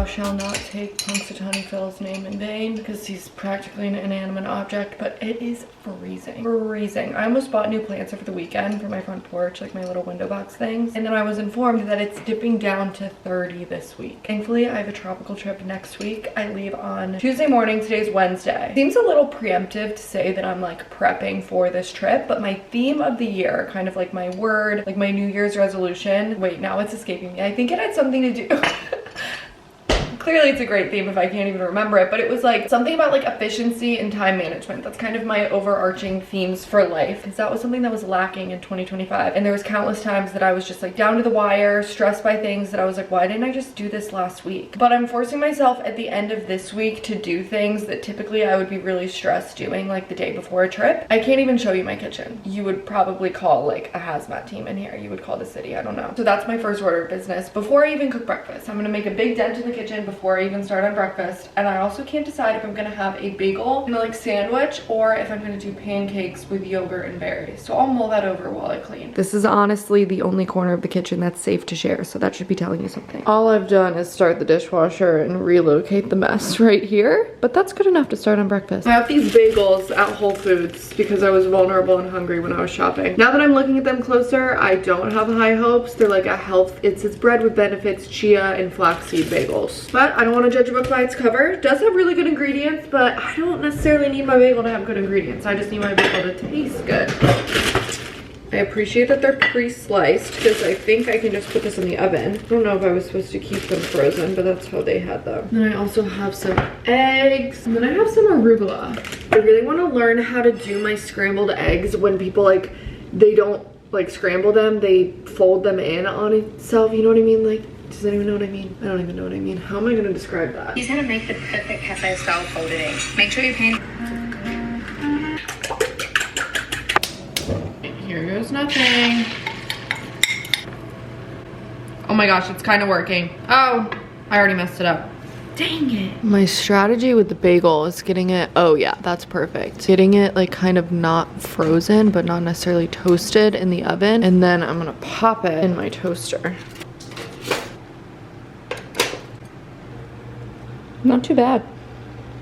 shall not take Punxsutawney Phil's name in vain because he's practically an inanimate object, but it is freezing. Freezing. I almost bought new plants over the weekend for my front porch, like my little window box things. And then I was informed that it's dipping down to 30 this week. Thankfully, I have a tropical trip next week. I leave on Tuesday morning. Today's Wednesday. Seems a little preemptive to say that I'm like prepping for this trip, but my theme of the year, kind of like my word, like my New Year's resolution. Wait, now it's escaping me. I think it had something to do clearly it's a great theme if I can't even remember it, but it was like something about like efficiency and time management. That's kind of my overarching themes for life, because that was something that was lacking in 2025. And there was countless times that I was just like down to the wire, stressed by things that I was like, why didn't I just do this last week? But I'm forcing myself at the end of this week to do things that typically I would be really stressed doing like the day before a trip. I can't even show you my kitchen. You would probably call like a hazmat team in here. You would call the city, I don't know. So that's my first order of business before I even cook breakfast. I'm gonna make a big dent in the kitchen before I even start on breakfast. And I also can't decide if I'm gonna have a bagel and a like sandwich or if I'm gonna do pancakes with yogurt and berries. So I'll mull that over while I clean. This is honestly the only corner of the kitchen that's safe to share, so that should be telling you something. All I've done is start the dishwasher and relocate the mess right here, but that's good enough to start on breakfast. I have these bagels at Whole Foods because I was vulnerable and hungry when I was shopping. Now that I'm looking at them closer, I don't have high hopes. They're like a health, it's bread with benefits, chia and flaxseed bagels. But I don't want to judge a book by its cover. It does have really good ingredients, but I don't necessarily need my bagel to have good ingredients. I just need my bagel to taste good. I appreciate that they're pre-sliced because I think I can just put this in the oven. I don't know if I was supposed to keep them frozen, but that's how they had them. Then I also have some eggs, and then I have some arugula. I really want to learn how to do my scrambled eggs when people like, they don't like scramble them, they fold them in on itself, you know what I mean? Like, does anyone know what I mean? I don't even know what I mean. How am I gonna describe that? He's gonna make the perfect cafe style folded egg. Make sure you pan. Here goes nothing. Oh my gosh, it's kind of working. Oh, I already messed it up. Dang it. My strategy with the bagel is getting it, oh yeah, that's perfect. Getting it like kind of not frozen, but not necessarily toasted in the oven. And then I'm gonna pop it in my toaster. Not too bad.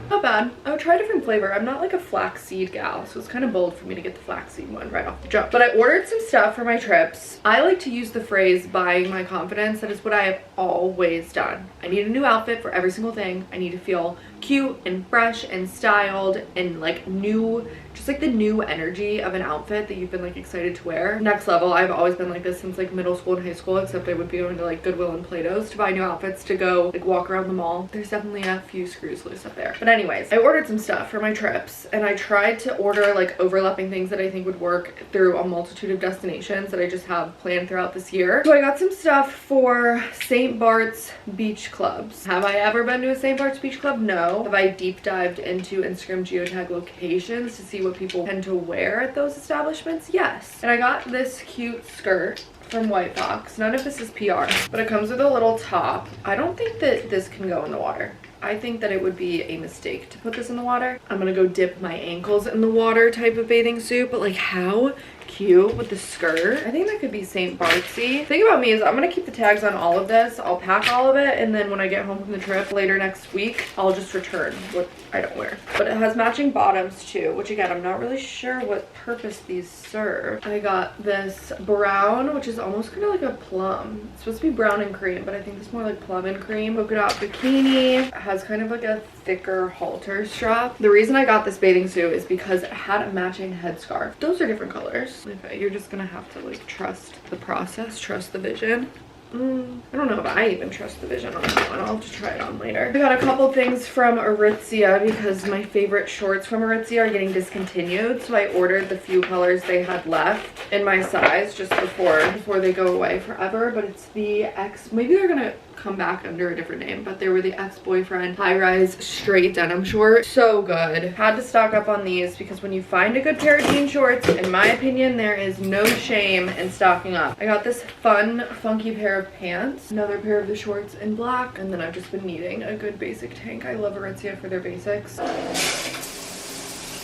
Not bad. I would try a different flavor. I'm not like a flaxseed gal, so it's kind of bold for me to get the flaxseed one right off the jump. But I ordered some stuff for my trips. I like to use the phrase buying my confidence. That is what I have always done. I need a new outfit for every single thing. I need to feel cute and fresh and styled and like new, just like the new energy of an outfit that you've been like excited to wear. Next level. I've always been like this since like middle school and high school, except I would be going to like Goodwill and Plato's to buy new outfits to go like walk around the mall. There's definitely a few screws loose up there. But anyways, I ordered some stuff for my trips and I tried to order like overlapping things that I think would work through a multitude of destinations that I just have planned throughout this year. So I got some stuff for St. Bart's Beach Clubs. Have I ever been to a St. Bart's Beach Club? No. Have I deep dived into Instagram geotag locations to see what people tend to wear at those establishments? Yes. And I got this cute skirt from White Fox. None of this is PR, but it comes with a little top. I don't think that this can go in the water. I think that it would be a mistake to put this in the water. I'm gonna go dip my ankles in the water type of bathing suit, but like how cute with the skirt. I think that could be St. Bartsy. The thing about me is I'm gonna keep the tags on all of this. I'll pack all of it, and then when I get home from the trip later next week, I'll just return what I don't wear. But it has matching bottoms too, which again, I'm not really sure what purpose these serve. I got this brown, which is almost kind of like a plum. It's supposed to be brown and cream, but I think it's more like plum and cream. Polka dot bikini. It has kind of like a thicker halter strap. The reason I got this bathing suit is because it had a matching headscarf. Those are different colors. Okay, you're just gonna have to like trust the process, trust the vision. I don't know if I even trust the vision on that one. I'll have to try it on later. I got a couple things from Aritzia because my favorite shorts from Aritzia are getting discontinued. So I ordered the few colors they had left in my size just before they go away forever. But it's the X, maybe they're gonna come back under a different name, but they were the ex-boyfriend high-rise straight denim short. So good. Had to stock up on these because when you find a good pair of jean shorts, in my opinion, there is no shame in stocking up. I got this fun, funky pair of pants, another pair of the shorts in black, and then I've just been needing a good basic tank. I love Aritzia for their basics.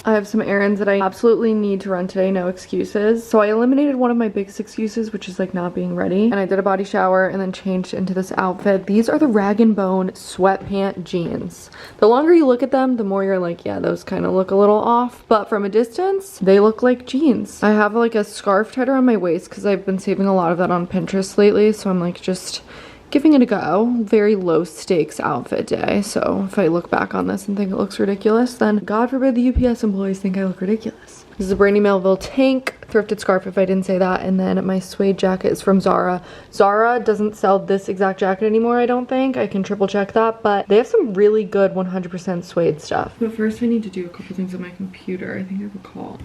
I have some errands that I absolutely need to run today, no excuses. So I eliminated one of my biggest excuses, which is like not being ready. And I did a body shower and then changed into this outfit. These are the Rag & Bone sweatpant jeans. The longer you look at them, the more you're like, yeah, those kind of look a little off. But from a distance, they look like jeans. I have like a scarf tied around my waist because I've been saving a lot of that on Pinterest lately. So I'm like just giving it a go. Very low stakes outfit day. So if I look back on this and think it looks ridiculous, then God forbid the UPS employees think I look ridiculous. This is a Brandy Melville tank, thrifted scarf if I didn't say that, and then my suede jacket is from Zara. Zara doesn't sell this exact jacket anymore, I don't think. I can triple check that, but they have some really good 100% suede stuff. But first I need to do a couple things on my computer. I think I have a call.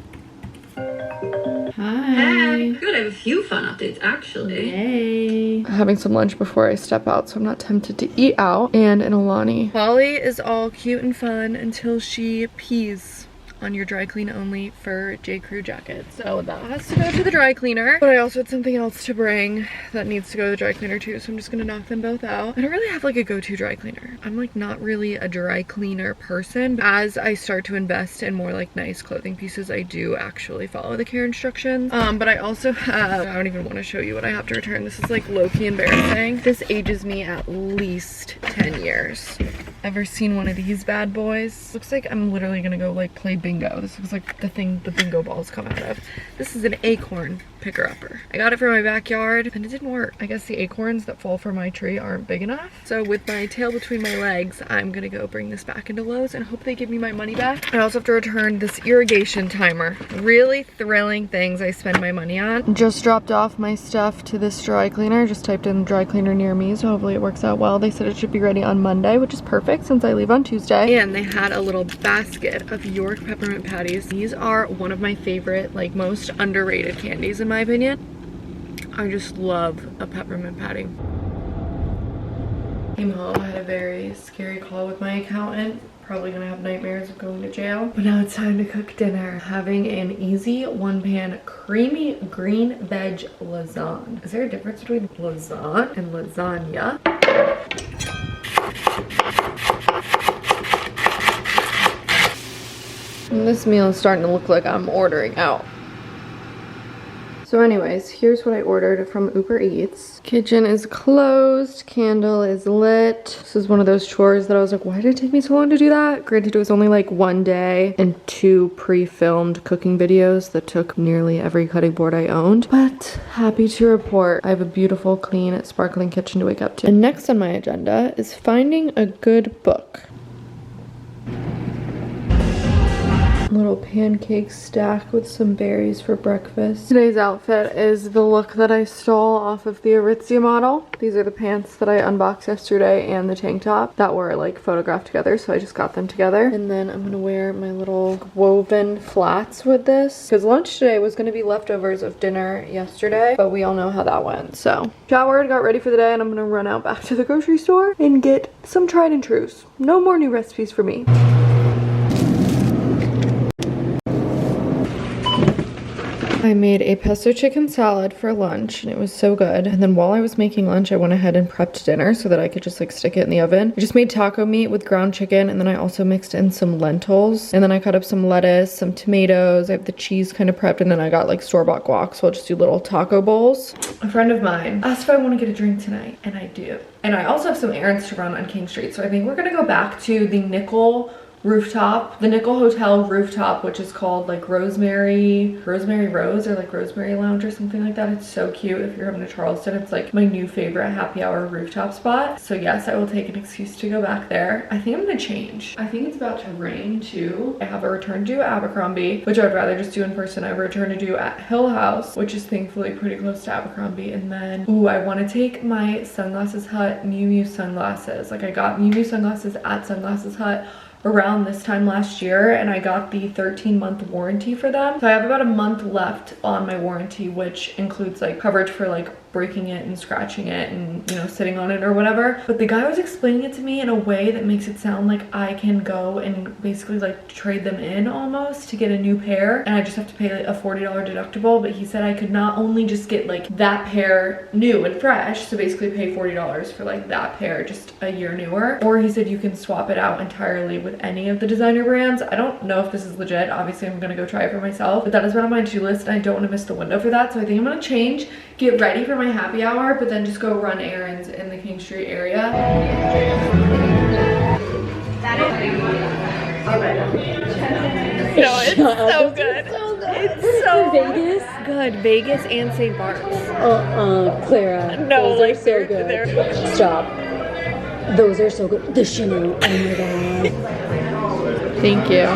Hi. Hey, good. I have a few fun updates actually. Yay. Having some lunch before I step out, so I'm not tempted to eat out. And in Alani. Holly is all cute and fun until she pees on your dry clean only for J. Crew jacket. So that has to go to the dry cleaner. But I also had something else to bring that needs to go to the dry cleaner too, so I'm just gonna knock them both out. I don't really have like a go-to dry cleaner. I'm like not really a dry cleaner person. As I start to invest in more like nice clothing pieces, I do actually follow the care instructions. But I also have, I don't even want to show you what I have to return. This is like low-key embarrassing. This ages me at least 10 years. Ever seen one of these bad boys? Looks like I'm literally gonna go like play bingo. This looks like the thing the bingo balls come out of. This is an acorn picker-upper. I got it from my backyard and it didn't work. I guess the acorns that fall from my tree aren't big enough. So with my tail between my legs, I'm gonna go bring this back into Lowe's and hope they give me my money back. I also have to return this irrigation timer. Really thrilling things I spend my money on. Just dropped off my stuff to this dry cleaner. Just typed in dry cleaner near me, so hopefully it works out well. They said it should be ready on Monday, which is perfect since I leave on Tuesday. And they had a little basket of York peppermint patties. These are one of my favorite, like most underrated candies in my opinion. I just love a peppermint patty. Came home, I had a very scary call with my accountant. Probably gonna have nightmares of going to jail. But now it's time to cook dinner. Having an easy one-pan creamy green veg lasagna. Is there a difference between lasagna and lasagna? And this meal is starting to look like I'm ordering out. So anyways, here's what I ordered from Uber Eats. Kitchen is closed, candle is lit. This is one of those chores that I was like, why did it take me so long to do that? Granted, it was only like 1 day and 2 pre-filmed cooking videos that took nearly every cutting board I owned. But happy to report, I have a beautiful, clean, sparkling kitchen to wake up to. And next on my agenda is finding a good book. Little pancake stack with some berries for breakfast. Today's outfit is the look that I stole off of the Aritzia model. These are the pants that I unboxed yesterday and the tank top that were like photographed together, so I just got them together. And then I'm gonna wear my little woven flats with this because lunch today was gonna be leftovers of dinner yesterday, but we all know how that went. So showered, got ready for the day, and I'm gonna run out back to the grocery store and get some tried and trues. No more new recipes for me. I made a pesto chicken salad for lunch and it was so good. And then while I was making lunch, I went ahead and prepped dinner so that I could just like stick it in the oven. I just made taco meat with ground chicken, and then I also mixed in some lentils, and then I cut up some lettuce, some tomatoes. I have the cheese kind of prepped, and then I got like store-bought guac, so I'll just do little taco bowls. A friend of mine asked if I want to get a drink tonight, and I do. And I also have some errands to run on King Street, so I think we're gonna go back to the Nickel rooftop, the Nickel Hotel rooftop, which is called like Rosemary Rose or like Rosemary Lounge or something like that. It's so cute. If you're coming to Charleston, it's like my new favorite happy hour rooftop spot. So yes, I will take an excuse to go back there. I think I'm gonna change. I think it's about to rain too. I have a return due at Abercrombie, which I would rather just do in person. I have a return due at Hill House, which is thankfully pretty close to Abercrombie. And then, ooh, I want to take my Sunglasses Hut Miu Miu sunglasses. Like I got Miu Miu sunglasses at Sunglasses Hut around this time last year, and I got the 13-month warranty for them. So I have about a month left on my warranty, which includes like coverage for like breaking it and scratching it and, you know, sitting on it or whatever. But the guy was explaining it to me in a way that makes it sound like I can go and basically like trade them in almost to get a new pair, and I just have to pay like a $40 deductible. But he said I could not only just get like that pair new and fresh, so basically pay $40 for like that pair just a year newer, or he said you can swap it out entirely with any of the designer brands. I don't know if this is legit. Obviously I'm gonna go try it for myself, but that has been on my to-do list and I don't want to miss the window for that. So I think I'm gonna change, get ready for my happy hour, but then just go run errands in the King Street area. No, it's so good. It's so Vegas. Good. Vegas and St. Bart's. Clara. No, those like are so good. Stop. Those are so good. The Chanel. Oh my god. Thank you.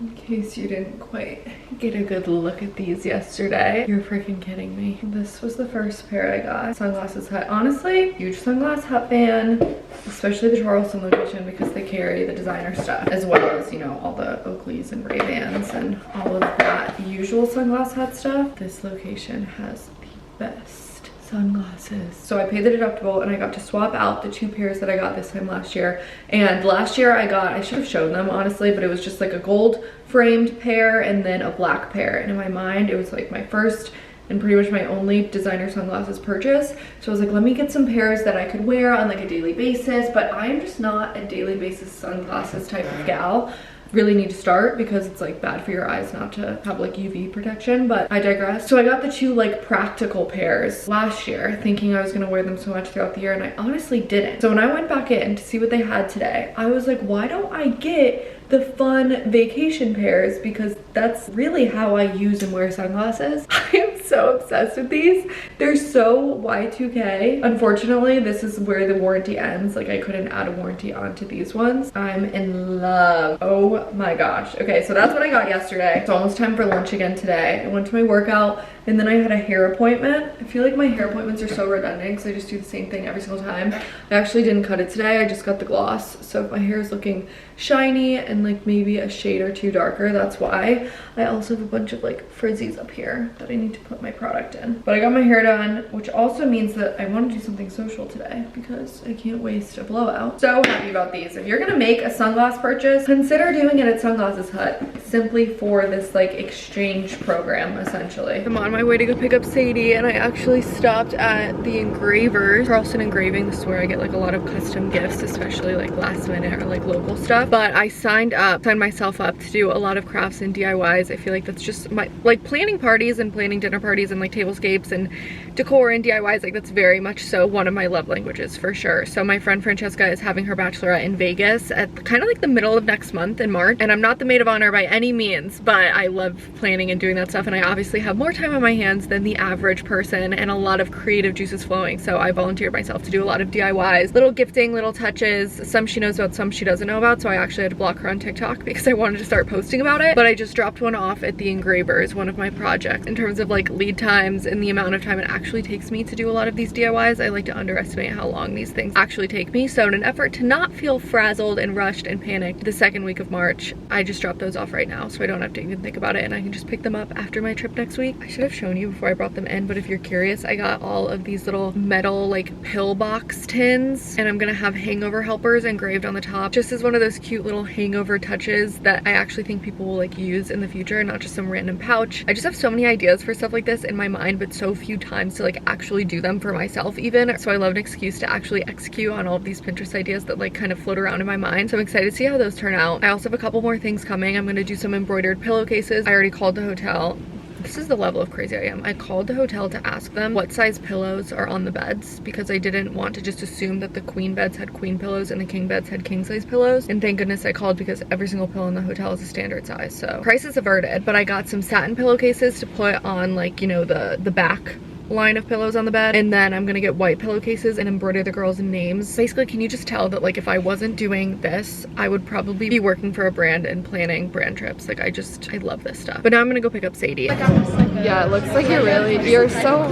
In case you didn't quite get a good look at these yesterday, you're freaking kidding me. This was the first pair I got. Sunglasses Hut. Honestly, huge Sunglass Hut fan, especially the Charleston location because they carry the designer stuff as well as, you know, all the Oakleys and Ray-Bans and all of that usual Sunglass Hut stuff. This location has the best sunglasses. So I paid the deductible and I got to swap out the 2 pairs that I got this time last year. And last year I should have shown them honestly, but it was just like a gold framed pair and then a black pair. And in my mind, it was like my first and pretty much my only designer sunglasses purchase. So I was like, let me get some pairs that I could wear on like a daily basis, but I'm just not a daily basis sunglasses type of gal. Really need to start because it's like bad for your eyes not to have like UV protection, but I digress. So I got the 2 like practical pairs last year thinking I was gonna wear them so much throughout the year, and I honestly didn't. So when I went back in to see what they had today, I was like, why don't I get the fun vacation pairs, because that's really how I use and wear sunglasses. I am so obsessed with these. They're so Y2K. Unfortunately, this is where the warranty ends. Like I couldn't add a warranty onto these ones. I'm in love. Oh my gosh. Okay, so that's what I got yesterday. It's almost time for lunch again today. I went to my workout and then I had a hair appointment. I feel like my hair appointments are so redundant because I just do the same thing every single time. I actually didn't cut it today. I just got the gloss. So if my hair is looking shiny and like maybe a shade or 2 darker, that's why. I also have a bunch of like frizzies up here that I need to put my product in. But I got my hair done, which also means that I want to do something social today because I can't waste a blowout. So happy about these. If you're gonna make a sunglass purchase, consider doing it at Sunglasses Hut simply for this like exchange program essentially. I'm on my way to go pick up Sadie and I actually stopped at the engravers. Charleston Engraving, this is where I get like a lot of custom gifts, especially like last minute or like local stuff. But I signed myself up to do a lot of crafts and DIYs. I feel like that's just my, like planning parties and planning dinner parties and like tablescapes and decor and DIYs, like that's very much so one of my love languages for sure. So my friend Francesca is having her bachelorette in Vegas at kind of like the middle of next month in March. And I'm not the maid of honor by any means, but I love planning and doing that stuff. And I obviously have more time on my hands than the average person and a lot of creative juices flowing. So I volunteered myself to do a lot of DIYs, little gifting, little touches. Some she knows about, some she doesn't know about. So I actually had to block her on TikTok because I wanted to start posting about it. But I just dropped one off at the engravers, one of my projects. In terms of like lead times and the amount of time it actually takes me to do a lot of these DIYs, I like to underestimate how long these things actually take me. So in an effort to not feel frazzled and rushed and panicked the second week of March, I just dropped those off right now so I don't have to even think about it and I can just pick them up after my trip next week. I should have shown you before I brought them in, but if you're curious, I got all of these little metal like pillbox tins and I'm gonna have hangover helpers engraved on the top just as one of those cute little hangover touches that I actually think people will like use in the future, not just some random pouch. I just have so many ideas for stuff like this in my mind, but so few times to like actually do them for myself even. So I love an excuse to actually execute on all of these Pinterest ideas that like kind of float around in my mind. So I'm excited to see how those turn out. I also have a couple more things coming. I'm gonna do some embroidered pillowcases. I already called the hotel. This is the level of crazy I am. I called the hotel to ask them what size pillows are on the beds because I didn't want to just assume that the queen beds had queen pillows and the king beds had king size pillows. And thank goodness I called because every single pillow in the hotel is a standard size. So crisis averted, but I got some satin pillowcases to put on like, you know, the back line of pillows on the bed, and then I'm gonna get white pillowcases and embroider the girls' names. Basically, can you just tell that like if I wasn't doing this, I would probably be working for a brand and planning brand trips. Like I love this stuff. But now I'm gonna go pick up Sadie. Yeah, it looks like you're so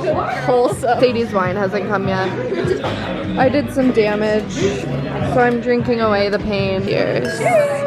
wholesome. Sadie's wine hasn't come yet. I did some damage, so I'm drinking away the pain. Cheers.